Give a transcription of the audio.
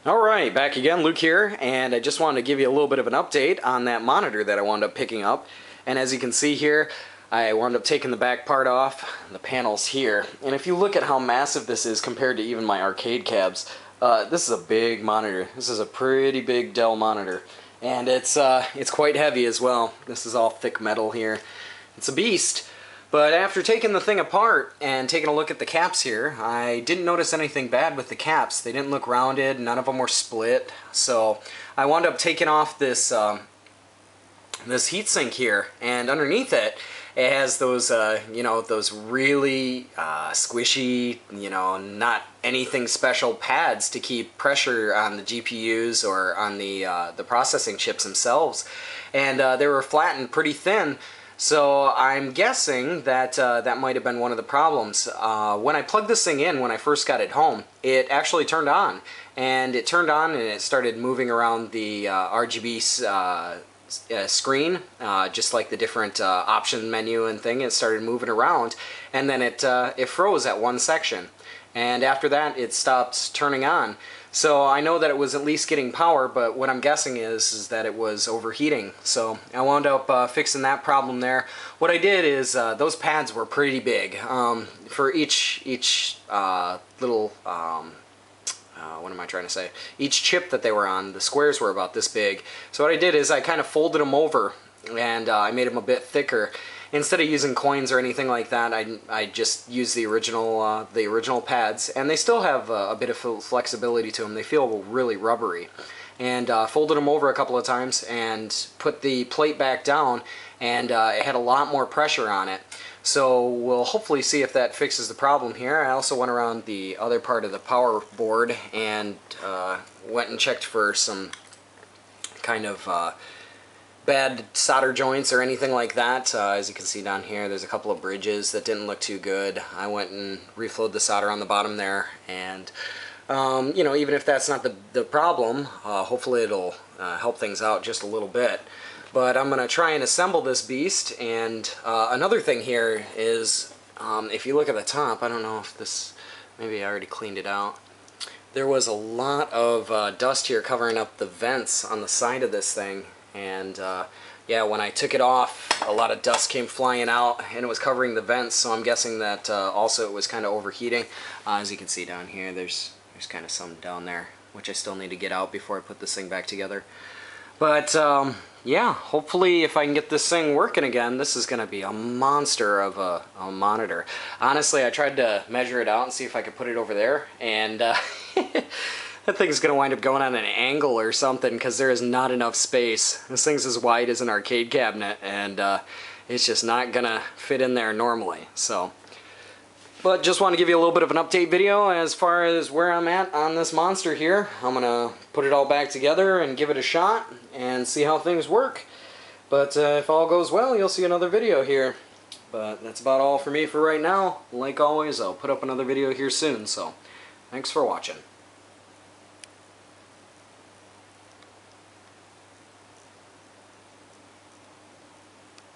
Alright, back again, Luke here, and I just wanted to give you a little bit of an update on that monitor that I wound up picking up. And as you can see here, I wound up taking the back part off, the panels here. And if you look at how massive this is compared to even my arcade cabs, this is a big monitor. This is a pretty big Dell monitor. And it's quite heavy as well. This is all thick metal here. It's a beast. But after taking the thing apart and taking a look at the caps here, I didn't notice anything bad with the caps. They didn't look rounded, none of them were split. So I wound up taking off this this heatsink here, and underneath it, it has those those really squishy, not anything special pads to keep pressure on the GPUs or on the processing chips themselves, and they were flattened pretty thin. So I'm guessing that that might have been one of the problems. When I plugged this thing in when I first got it home, it actually turned on. And it turned on and it started moving around the RGB screen, just like the different option menu and thing. It started moving around, and then it froze at one section. And after that, it stopped turning on. So I know that it was at least getting power, but what I'm guessing is that it was overheating. So I wound up fixing that problem there. What I did is those pads were pretty big. For each little what am I trying to say? Each chip that they were on, the squares were about this big. So what I did is I kind of folded them over, and I made them a bit thicker. Instead of using coins or anything like that, I just used the original pads, and they still have a bit of flexibility to them. They feel really rubbery. And folded them over a couple of times and put the plate back down, and it had a lot more pressure on it. So we'll hopefully see if that fixes the problem here. I also went around the other part of the power board and went and checked for some kind of bad solder joints or anything like that. As you can see down here, there's a couple of bridges that didn't look too good. I went and reflowed the solder on the bottom there, and even if that's not the problem, hopefully it'll help things out just a little bit. But I'm going to try and assemble this beast. And another thing here is, if you look at the top, I don't know if this, maybe I already cleaned it out. There was a lot of dust here covering up the vents on the side of this thing. And yeah, when I took it off, a lot of dust came flying out, and it was covering the vents, so I'm guessing that also it was kind of overheating. As you can see down here, there's kind of some down there, which I still need to get out before I put this thing back together. But yeah, hopefully if I can get this thing working again, this is going to be a monster of a monitor. Honestly, I tried to measure it out and see if I could put it over there, and that thing's going to wind up going on an angle or something, because there is not enough space. This thing's as wide as an arcade cabinet, and it's just not going to fit in there normally. So, but just want to give you a little bit of an update video as far as where I'm at on this monster here. I'm going to put it all back together and give it a shot and see how things work. But if all goes well, you'll see another video here. But that's about all for me for right now. Like always, I'll put up another video here soon, so thanks for watching.